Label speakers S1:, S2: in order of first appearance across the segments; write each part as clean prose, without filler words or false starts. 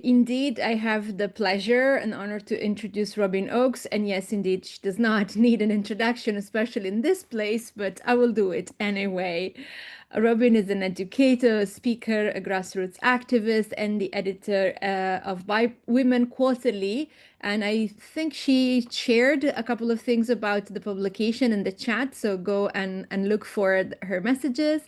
S1: Indeed, I have the pleasure and honor to introduce Robyn Ochs. And yes, indeed, she does not need an introduction, especially in this place, but I will do it anyway. Robyn is an educator, a speaker, a grassroots activist, and the editor of Bi Women Quarterly. And I think she shared a couple of things about the publication in the chat, so go and look for her messages.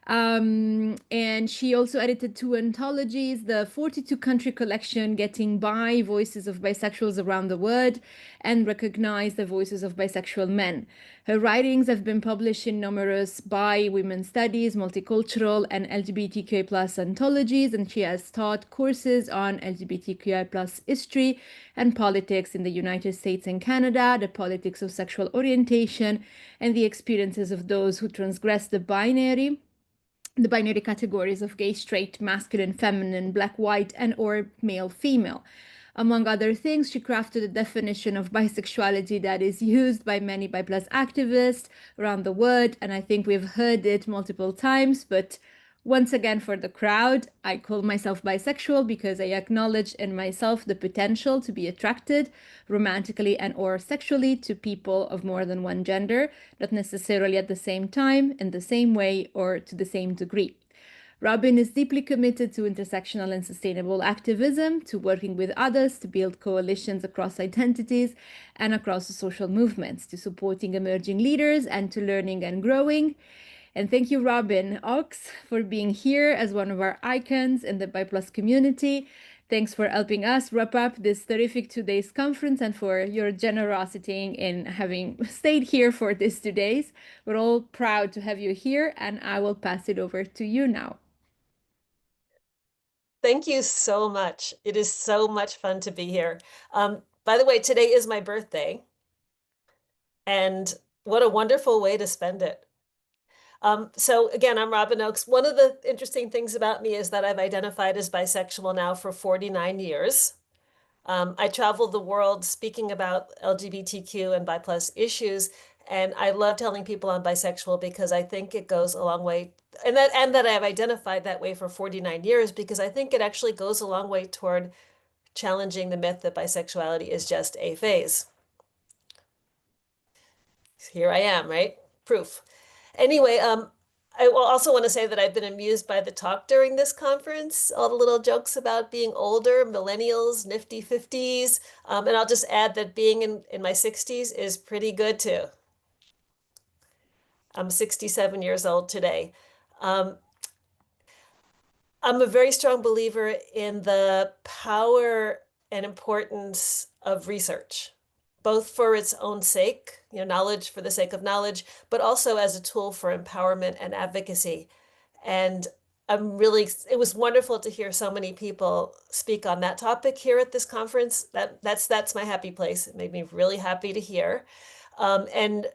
S1: And she also edited two anthologies, the 42 country collection Getting By, Voices of Bisexuals Around the World, and Recognize the Voices of Bisexual Men. Her writings have been published in numerous bi, women's studies, multicultural, and LGBTQI+ anthologies, and she has taught courses on LGBTQI+ history and politics in the United States and Canada, the politics of sexual orientation, and the experiences of those who transgress the binary categories of gay, straight, masculine, feminine, black, white, and or male, female. Among other things, she crafted a definition of bisexuality that is used by many bi+ activists around the world, and I think we've heard it multiple times, but once again, for the crowd, I call myself bisexual because I acknowledge in myself the potential to be attracted romantically and or sexually to people of more than one gender, not necessarily at the same time, in the same way, or to the same degree. Robyn is deeply committed to intersectional and sustainable activism, to working with others to build coalitions across identities and across the social movements, to supporting emerging leaders and to learning and growing. And thank you, Robyn Ochs, for being here as one of our icons in the Bi+ community. Thanks for helping us wrap up this terrific 2 days conference and for your generosity in having stayed here for these 2 days. We're all proud to have you here, and I will pass it over to you now.
S2: Thank you so much. It is so much fun to be here. By the way, today is my birthday, and what a wonderful way to spend it. So again, I'm Robyn Ochs. One of the interesting things about me is that I've identified as bisexual now for 49 years. I travel the world speaking about LGBTQ and bi+ issues, and I love telling people I'm bisexual because I think it goes a long way, and that I've identified that way for 49 years because I think it actually goes a long way toward challenging the myth that bisexuality is just a phase. Here I am, right? Proof. Anyway, I also want to say that I've been amused by the talk during this conference, all the little jokes about being older, millennials, nifty 50s. And I'll just add that being in my 60s is pretty good too. I'm 67 years old today. I'm a very strong believer in the power and importance of research, both for its own sake, knowledge for the sake of knowledge, but also as a tool for empowerment and advocacy. And it was wonderful to hear so many people speak on that topic here at this conference. That's my happy place. It made me really happy to hear. And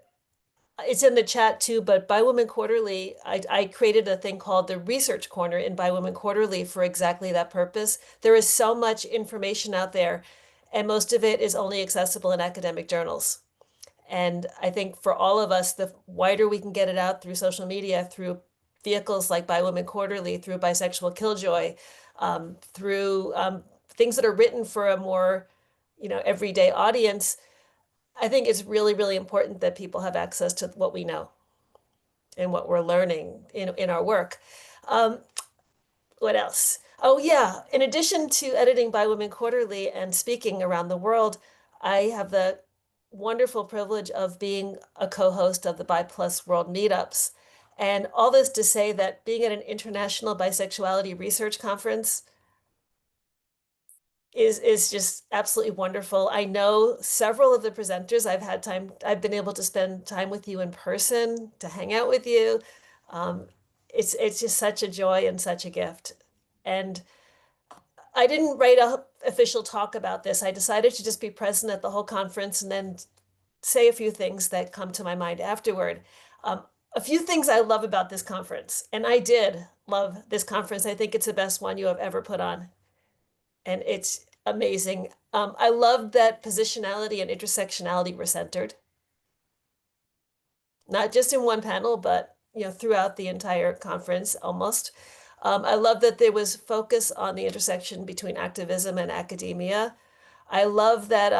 S2: it's in the chat too, but Bi Women Quarterly, I created a thing called the Research Corner in Bi Women Quarterly for exactly that purpose. There is so much information out there, and most of it is only accessible in academic journals. And I think for all of us, the wider we can get it out through social media, through vehicles like Bi Women Quarterly, through Bisexual Killjoy, through things that are written for a more, everyday audience, I think it's really, really important that people have access to what we know and what we're learning in our work. What else? Oh yeah, in addition to editing Bi Women Quarterly and speaking around the world, I have the wonderful privilege of being a co-host of the Bi+ World Meetups. And all this to say that being at an international bisexuality research conference is just absolutely wonderful. I know several of the presenters. I've been able to spend time with you in person, to hang out with you. It's just such a joy and such a gift. And I didn't write a official talk about this. I decided to just be present at the whole conference and then say a few things that come to my mind afterward. A few things I love about this conference, and I did love this conference. I think it's the best one you have ever put on, and it's amazing. I love that positionality and intersectionality were centered, not just in one panel, but throughout the entire conference almost. I love that there was focus on the intersection between activism and academia. I love that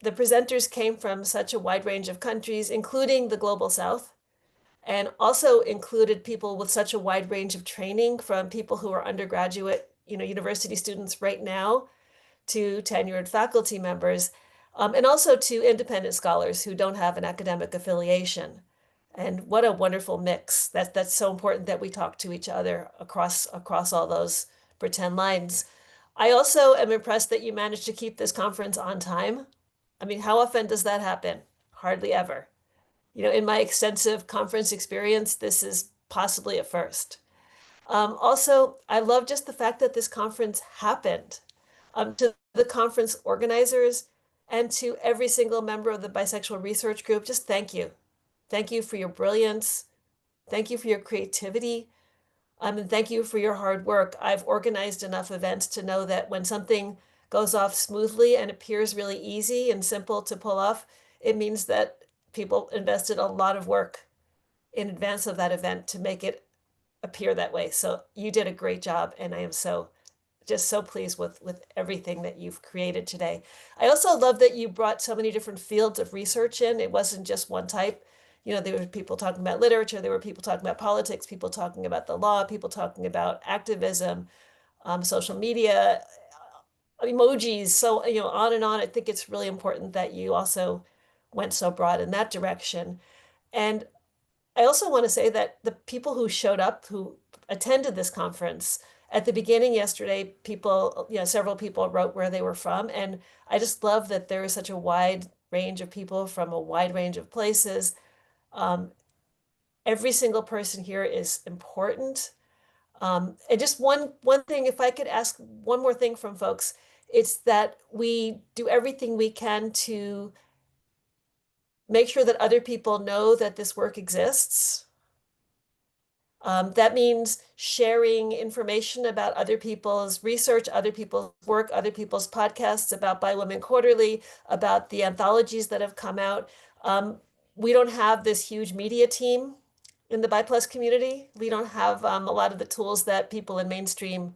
S2: the presenters came from such a wide range of countries, including the global south, and also included people with such a wide range of training, from people who are undergraduate, university students right now, to tenured faculty members, and also to independent scholars who don't have an academic affiliation. And what a wonderful mix. That's so important that we talk to each other across all those pretend lines. I also am impressed that you managed to keep this conference on time. I mean, how often does that happen? Hardly ever. In my extensive conference experience, this is possibly a first. Also, I love just the fact that this conference happened. To the conference organizers and to every single member of the Bisexual Research Group, just thank you. Thank you for your brilliance. Thank you for your creativity. And thank you for your hard work. I've organized enough events to know that when something goes off smoothly and appears really easy and simple to pull off, it means that people invested a lot of work in advance of that event to make it appear that way. So you did a great job, and I am just so pleased with everything that you've created today. I also love that you brought so many different fields of research in. It wasn't just one type. There were people talking about literature, there were people talking about politics, people talking about the law, people talking about activism, social media, emojis, so on and on. I think it's really important that you also went so broad in that direction. And I also want to say that the people who showed up, who attended this conference, at the beginning yesterday, several people wrote where they were from. And I just love that there is such a wide range of people from a wide range of places. Um, every single person here is important. And just one thing, if I could ask one more thing from folks, it's that we do everything we can to make sure that other people know that this work exists. That means sharing information about other people's research, other people's work, other people's podcasts about Bi Women Quarterly, about the anthologies that have come out. We don't have this huge media team in the Bi Plus community. We don't have a lot of the tools that people in mainstream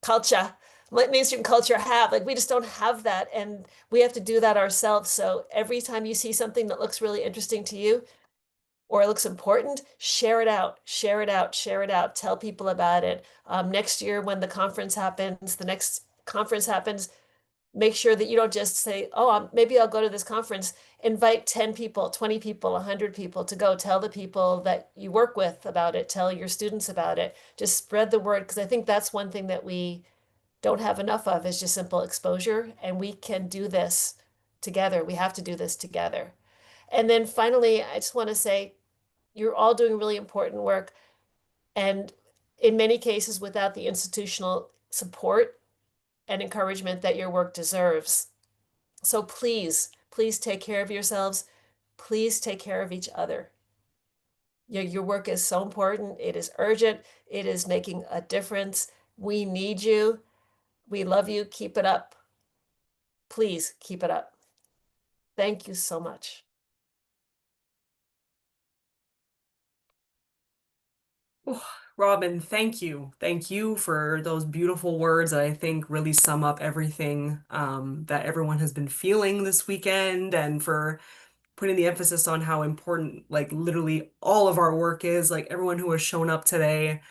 S2: culture, mainstream culture have. Like, we just don't have that, and we have to do that ourselves. So every time you see something that looks really interesting to you, or it looks important, share it out, share it out, share it out, tell people about it. Next year, when the next conference happens, make sure that you don't just say, oh, maybe I'll go to this conference. Invite 10 people, 20 people, 100 people to go. Tell the people that you work with about it. Tell your students about it. Just spread the word, because I think that's one thing that we don't have enough of, is just simple exposure. And we can do this together. We have to do this together. And then finally, I just want to say, you're all doing really important work, and in many cases without the institutional support and encouragement that your work deserves. So please, please take care of yourselves. Please take care of each other. Your work is so important. It is urgent. It is making a difference. We need you. We love you. Keep it up. Please keep it up. Thank you so much.
S3: Oh, Robyn, thank you. Thank you for those beautiful words that I think really sum up everything that everyone has been feeling this weekend, and for putting the emphasis on how important, like, literally all of our work is, like everyone who has shown up today.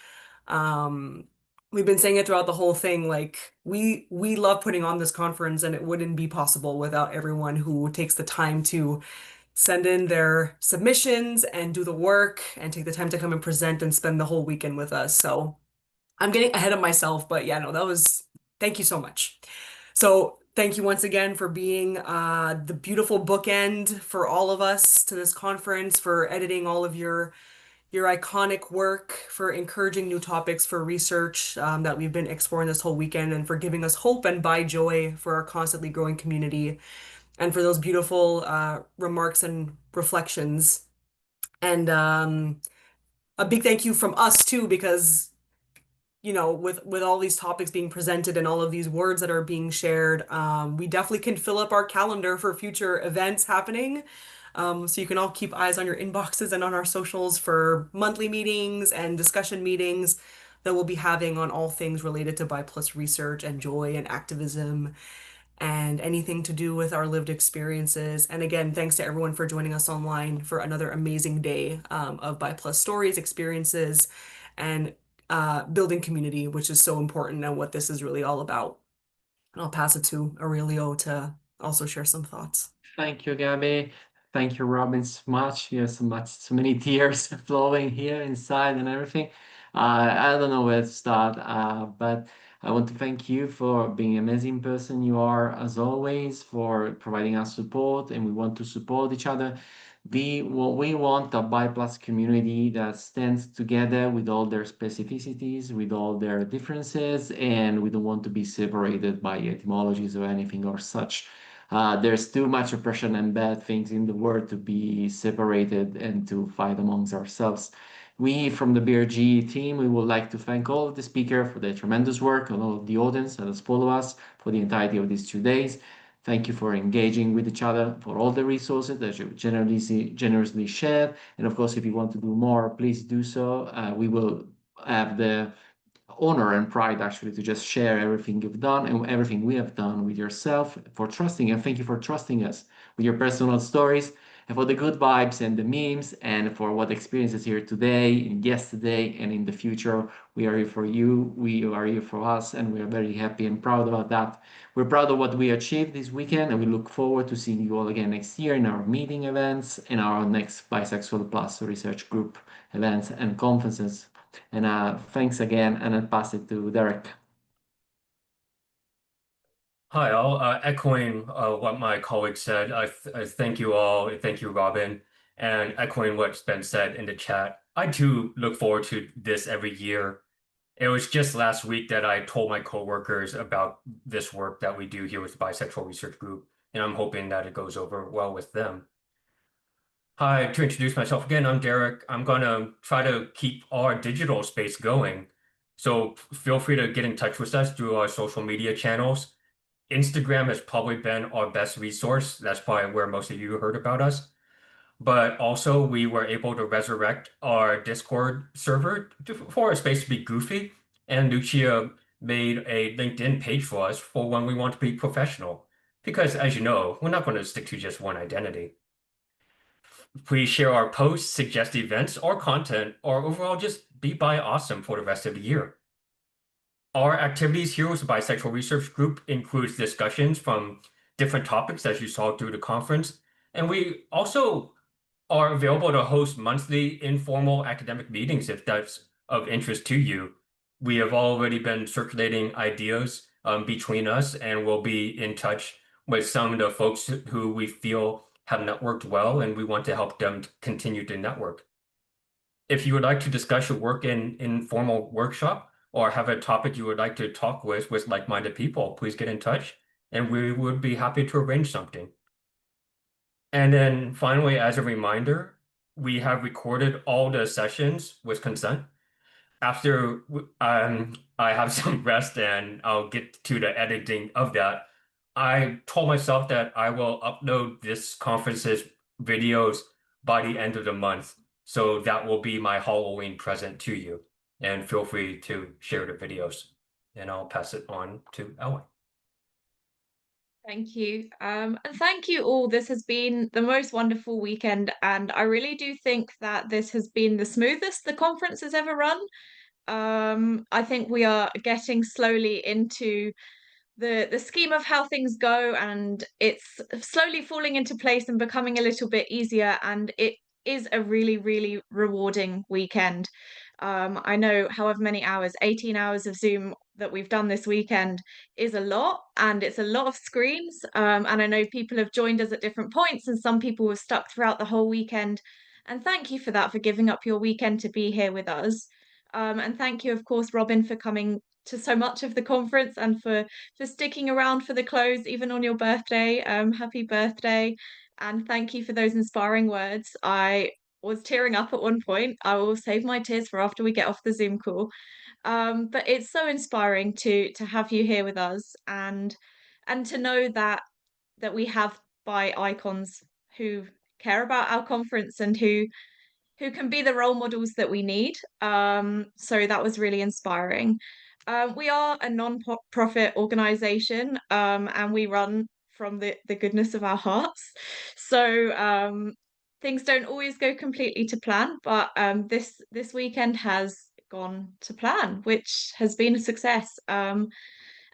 S3: Um, we've been saying it throughout the whole thing, like we love putting on this conference, and it wouldn't be possible without everyone who takes the time to send in their submissions and do the work and take the time to come and present and spend the whole weekend with us. So I'm getting ahead of myself, but yeah, no, thank you so much. So thank you once again for being the beautiful bookend for all of us to this conference, for editing all of your iconic work, for encouraging new topics for research that we've been exploring this whole weekend, and for giving us hope and by joy for our constantly growing community, and for those beautiful remarks and reflections. And a big thank you from us too, because with all these topics being presented and all of these words that are being shared, we definitely can fill up our calendar for future events happening. So you can all keep eyes on your inboxes and on our socials for monthly meetings and discussion meetings that we'll be having on all things related to bi plus research and joy and activism and anything to do with our lived experiences. And again, thanks to everyone for joining us online for another amazing day of bi plus stories, experiences, and building community, which is so important and what this is really all about. And I'll pass it to Aurelio to also share some thoughts.
S4: Thank you, Gabby. Thank you, Robyn, so much. You have so many tears flowing here inside and everything. I don't know where to start, but I want to thank you for being an amazing person you are, as always, for providing us support, and we want to support each other. What we want a bi-plus community that stands together with all their specificities, with all their differences, and we don't want to be separated by etymologies or anything or such. There's too much oppression and bad things in the world to be separated and to fight amongst ourselves. We, from the BRG team, we would like to thank all of the speakers for their tremendous work and all of the audience that has followed us for the entirety of these 2 days. Thank you for engaging with each other, for all the resources that you generously shared. And of course, if you want to do more, please do so. We will have the honor and pride actually to just share everything you've done and everything we have done with yourself, for trusting, and thank you for trusting us with your personal stories, and for the good vibes and the memes, and for what experiences here today and yesterday and in the future. We are here for you, we are here for us, and we are very happy and proud about that. We're proud of what we achieved this weekend, and we look forward to seeing you all again next year in our meeting events and our next Bisexual Plus research group events and conferences. And thanks again, and I'll pass it to Derek.
S5: Hi, all. Echoing what my colleague said, I thank you all. Thank you, Robyn. And echoing what's been said in the chat, I too look forward to this every year. It was just last week that I told my coworkers about this work that we do here with the Bisexual Research Group, and I'm hoping that it goes over well with them. Hi, to introduce myself again, I'm Derek. I'm going to try to keep our digital space going. So feel free to get in touch with us through our social media channels. Instagram has probably been our best resource. That's probably where most of you heard about us. But also, we were able to resurrect our Discord server for a space to be goofy. And Lucia made a LinkedIn page for us for when we want to be professional. Because as you know, we're not going to stick to just one identity. Please share our posts, suggest events or content, or overall just be bi awesome for the rest of the year. Our activities here with the Bisexual Research Group includes discussions from different topics, as you saw through the conference. And we also are available to host monthly informal academic meetings if that's of interest to you. We have already been circulating ideas between us, and we'll be in touch with some of the folks who we feel have networked well, and we want to help them continue to network. If you would like to discuss your work in informal workshop, or have a topic you would like to talk with like-minded people, please get in touch, and we would be happy to arrange something. And then finally, as a reminder, we have recorded all the sessions with consent. After I have some rest and I'll get to the editing of that, I told myself that I will upload this conference's videos by the end of the month. So that will be my Halloween present to you. And feel free to share the videos. And I'll pass it on to Ellen.
S6: Thank you. And thank you all. This has been the most wonderful weekend, and I really do think that this has been the smoothest the conference has ever run. I think we are getting slowly into the scheme of how things go, and it's slowly falling into place and becoming a little bit easier, and it is a really, really rewarding weekend. I know however many hours, 18 hours of Zoom that we've done this weekend is a lot, and it's a lot of screens. And I know people have joined us at different points, and some people were stuck throughout the whole weekend. And thank you for that, for giving up your weekend to be here with us. And thank you, of course, Robyn, for coming to so much of the conference and for sticking around for the close, even on your birthday. Happy birthday. And thank you for those inspiring words. I was tearing up at one point. I will save my tears for after we get off the Zoom call. But it's so inspiring to have you here with us, and to know that we have bi icons who care about our conference and who can be the role models that we need. So that was really inspiring. We are a non-profit organization, and we run from the goodness of our hearts. So things don't always go completely to plan, but this weekend has gone to plan, which has been a success. And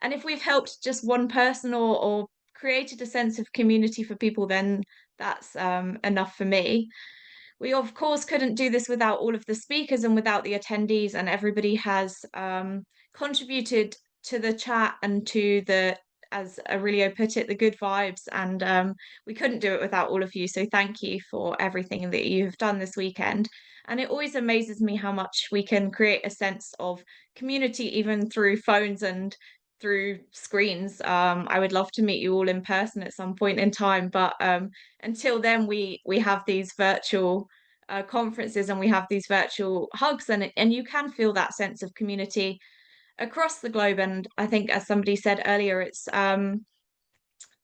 S6: if we've helped just one person or created a sense of community for people, then that's enough for me. We of course couldn't do this without all of the speakers and without the attendees, and everybody has contributed to the chat and to the, as Aurelio put it, the good vibes. And we couldn't do it without all of you. So thank you for everything that you have done this weekend. And it always amazes me how much we can create a sense of community even through phones and through screens. I would love to meet you all in person at some point in time, but until then, we have these virtual conferences and we have these virtual hugs, and you can feel that sense of community across the globe. And I think, as somebody said earlier,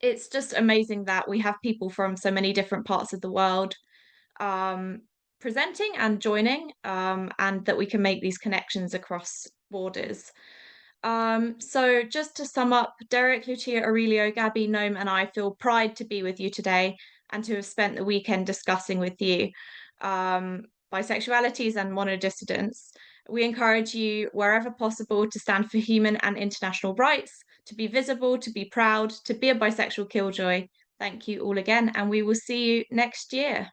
S6: it's just amazing that we have people from so many different parts of the world presenting and joining, and that we can make these connections across borders. So just to sum up, Derek, Lucia, Aurelio, Gabby, Noam, and I feel pride to be with you today and to have spent the weekend discussing with you bisexualities and monodissidence. We encourage you, wherever possible, to stand for human and international rights, to be visible, to be proud, to be a bisexual killjoy. Thank you all again, and we will see you next year.